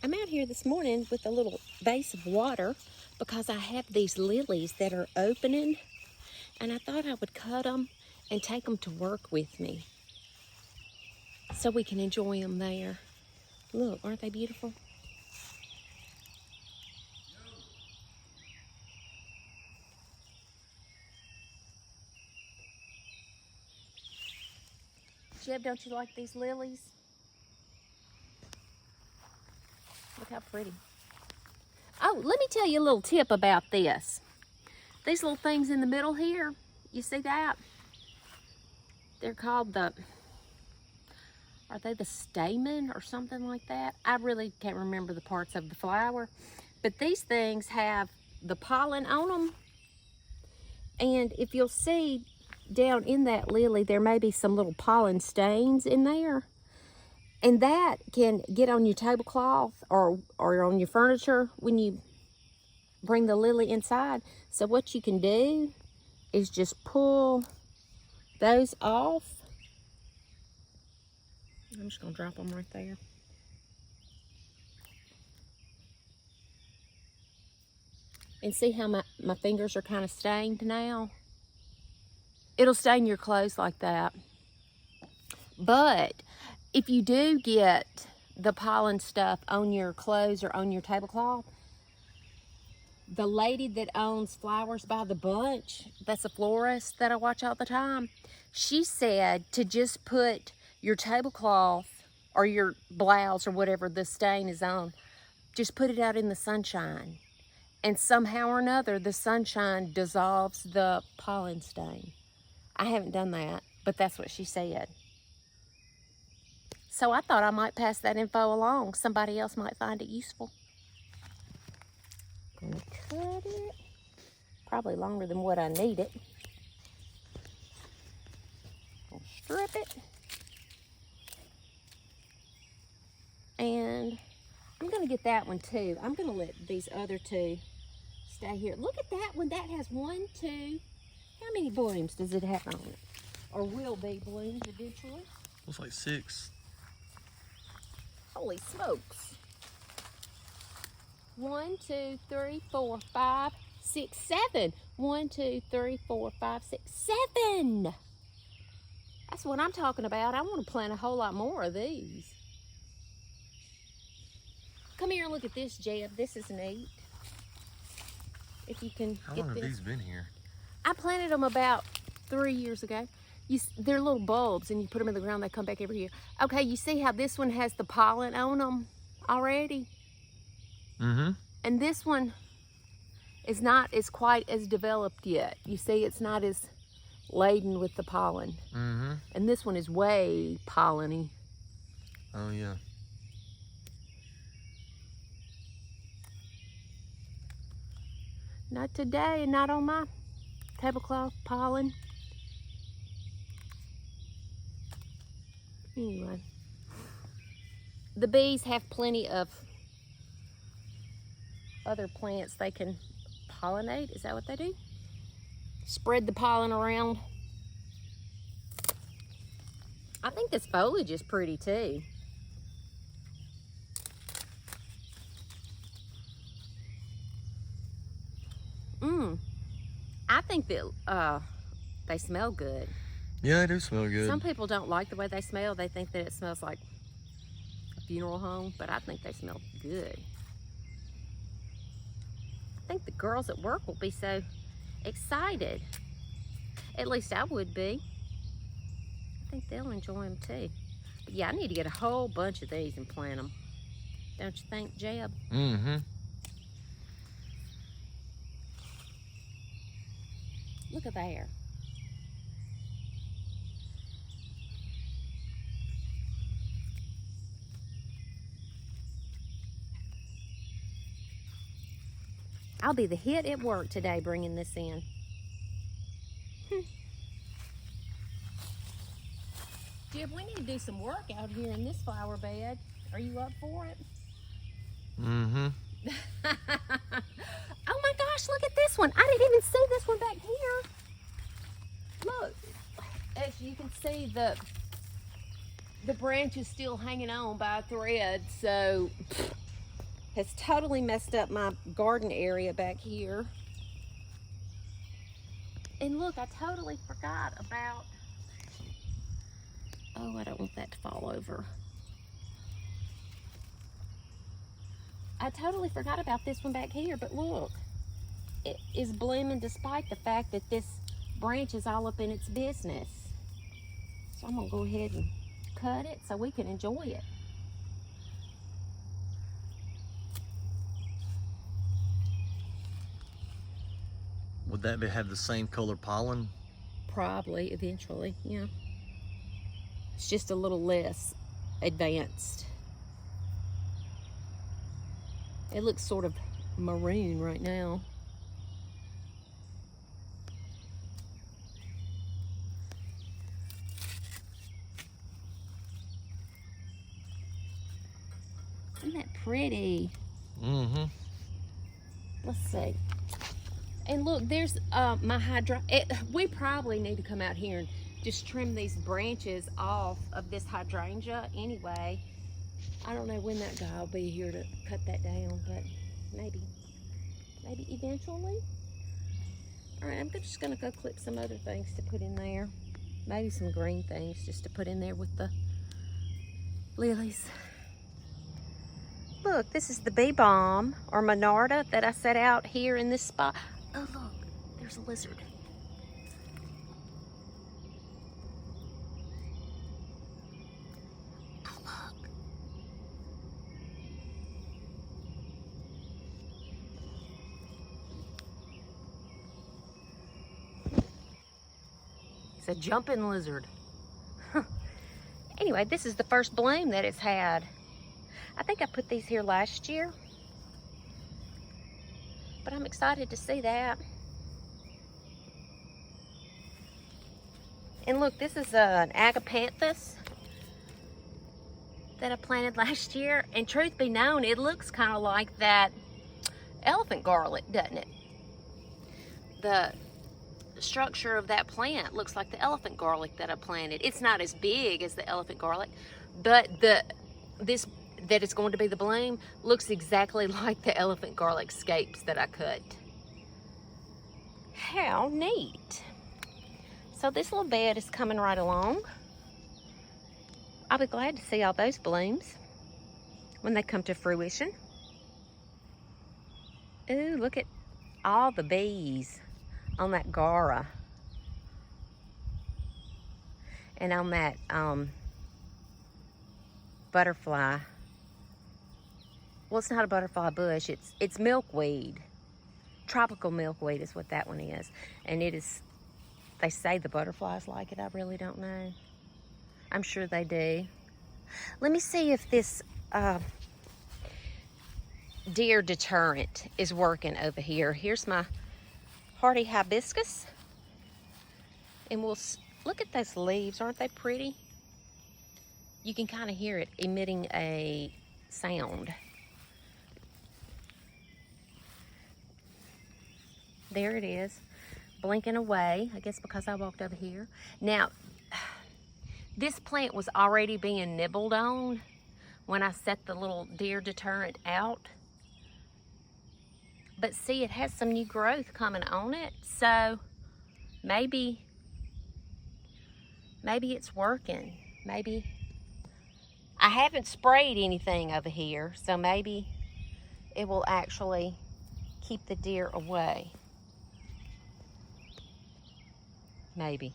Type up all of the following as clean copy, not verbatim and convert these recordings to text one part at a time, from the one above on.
I'm out here this morning with a little vase of water because I have these lilies that are opening, and I thought I would cut them and take them to work with me so we can enjoy them there. Look, aren't they beautiful? Jeb, don't you like these lilies? Look how pretty. Oh, let me tell you a little tip about this. These little things in the middle here, you see that? They're called are they the stamen or something like that? I really can't remember the parts of the flower. But these things have the pollen on them. And if you'll see down in that lily, there may be some little pollen stains in there. And that can get on your tablecloth or on your furniture when you bring the lily inside. So what you can do is just pull those off. I'm just gonna drop them right there. And see how my fingers are kind of stained now? It'll stain your clothes like that. But if you do get the pollen stuff on your clothes or on your tablecloth, the lady that owns Flowers by the Bunch, that's a florist that I watch all the time, she said to just put your tablecloth or your blouse or whatever the stain is on, just put it out in the sunshine. And somehow or another, the sunshine dissolves the pollen stain. I haven't done that, but that's what she said. So I thought I might pass that info along. Somebody else might find it useful. Gonna cut it. Probably longer than what I need it. Gonna strip it. And I'm gonna get that one too. I'm gonna let these other two stay here. Look at that one. That has 1, 2. How many blooms does it have on it? Or will be blooms eventually? Looks like 6. Holy smokes. 1, 2, 3, 4, 5, 6, 7. 1, 2, 3, 4, 5, 6, 7. That's what I'm talking about. I want to plant a whole lot more of these. Come here and look at this, Jeb. This is neat. If you can How get long have this. these been here? I planted them about 3 years ago. They're little bulbs, and you put them in the ground, they come back every year. Okay, you see how this one has the pollen on them already? Mm-hmm. And this one is not as quite as developed yet. You see, it's not as laden with the pollen. Mm-hmm. And this one is way polleny. Oh, yeah. Not today, not on my tablecloth pollen. Anyway, the bees have plenty of other plants they can pollinate. Is that what they do? Spread the pollen around. I think this foliage is pretty too. I think that they smell good. Yeah, they do smell good. Some people don't like the way they smell. They think that it smells like a funeral home, but I think they smell good. I think the girls at work will be so excited. At least I would be. I think they'll enjoy them too. But yeah, I need to get a whole bunch of these and plant them. Don't you think, Jeb? Mm-hmm. Look at there. I'll be the hit at work today bringing this in. Jeb, we need to do some work out here in this flower bed. Are you up for it? Mm-hmm. Oh my gosh, look at this one. I didn't even see this one back here. Look, as you can see, the branch is still hanging on by a thread, so has totally messed up my garden area back here. And look, I totally forgot about, oh, I don't want that to fall over. I totally forgot about this one back here, but look, it is blooming despite the fact that this branch is all up in its business. So I'm gonna go ahead and cut it so we can enjoy it. Would that have the same color pollen? Probably, eventually, yeah. It's just a little less advanced. It looks sort of maroon right now. Isn't that pretty? Mm-hmm. Let's see. And look, there's my we probably need to come out here and just trim these branches off of this hydrangea anyway. I don't know when that guy will be here to cut that down, but maybe eventually. All right, I'm just gonna go clip some other things to put in there. Maybe some green things just to put in there with the lilies. Look, this is the bee balm or monarda that I set out here in this spot. Oh look, there's a lizard. Oh look. It's a jumping lizard. Anyway, this is the first bloom that it's had. I think I put these here last year, but I'm excited to see that. And look, this is an agapanthus that I planted last year. And truth be known, it looks kind of like that elephant garlic, doesn't it? The structure of that plant looks like the elephant garlic that I planted. It's not as big as the elephant garlic, but this that is going to be the bloom looks exactly like the elephant garlic scapes that I cut. How neat. So this little bed is coming right along. I'll be glad to see all those blooms when they come to fruition. Ooh, look at all the bees on that gara and on that butterfly. Well, it's not a butterfly bush, it's milkweed. Tropical milkweed is what that one is. And it is, they say the butterflies like it. I really don't know. I'm sure they do. Let me see if this deer deterrent is working over here. Here's my hardy hibiscus. And we'll look at those leaves. Aren't they pretty? You can kind of hear it emitting a sound. There it is, blinking away, I guess because I walked over here. Now, this plant was already being nibbled on when I set the little deer deterrent out. But see, it has some new growth coming on it, so maybe it's working. Maybe I haven't sprayed anything over here, so maybe it will actually keep the deer away. Maybe.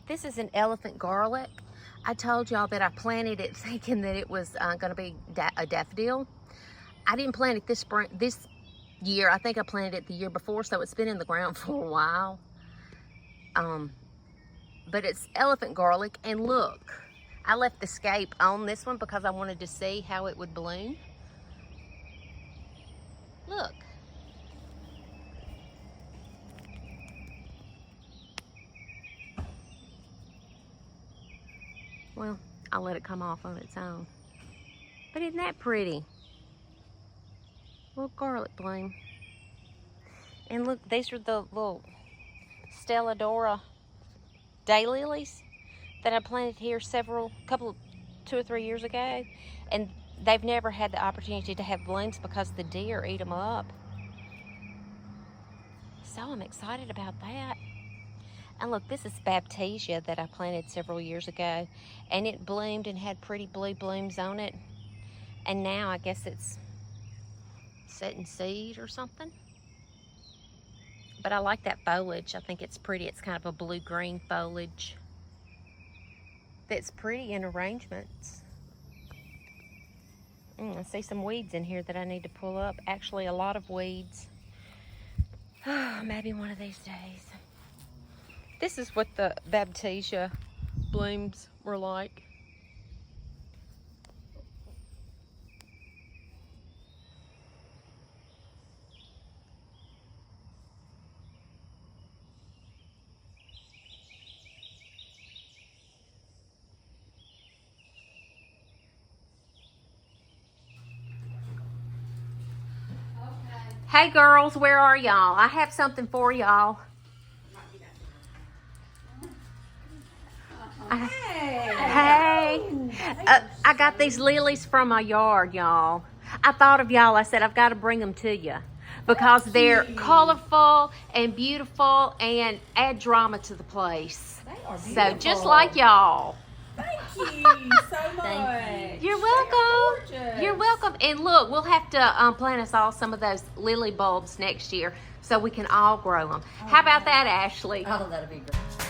This is an elephant garlic. I told y'all that I planted it thinking that it was going to be a daffodil. I didn't plant it this year. I think I planted it the year before, so it's been in the ground for a while. But it's elephant garlic, and look, I left the scape on this one because I wanted to see how it would bloom. Look. Well, I'll let it come off on its own. But isn't that pretty? Little garlic bloom. And look, these are the little Stelladora daylilies that I planted here couple 2 or 3 years ago, and they've never had the opportunity to have blooms because the deer eat them up. So I'm excited about that. And look, this is Baptisia that I planted several years ago, and it bloomed and had pretty blue blooms on it. And now I guess it's setting seed or something. But I like that foliage. I think it's pretty. It's kind of a blue-green foliage that's pretty in arrangements. I see some weeds in here that I need to pull up. Actually, a lot of weeds. Maybe one of these days. This is what the Baptisia blooms were like. Hey girls, where are y'all? I have something for y'all. Hey. I got these lilies from my yard, y'all. I thought of y'all. I said I've got to bring them to you because they're colorful and beautiful and add drama to the place. They are beautiful. So just like y'all. Thank you so much. Thank you. You're welcome. You're welcome. And look, we'll have to plant us all some of those lily bulbs next year so we can all grow them. How about that, Ashley? Oh, that'd be great.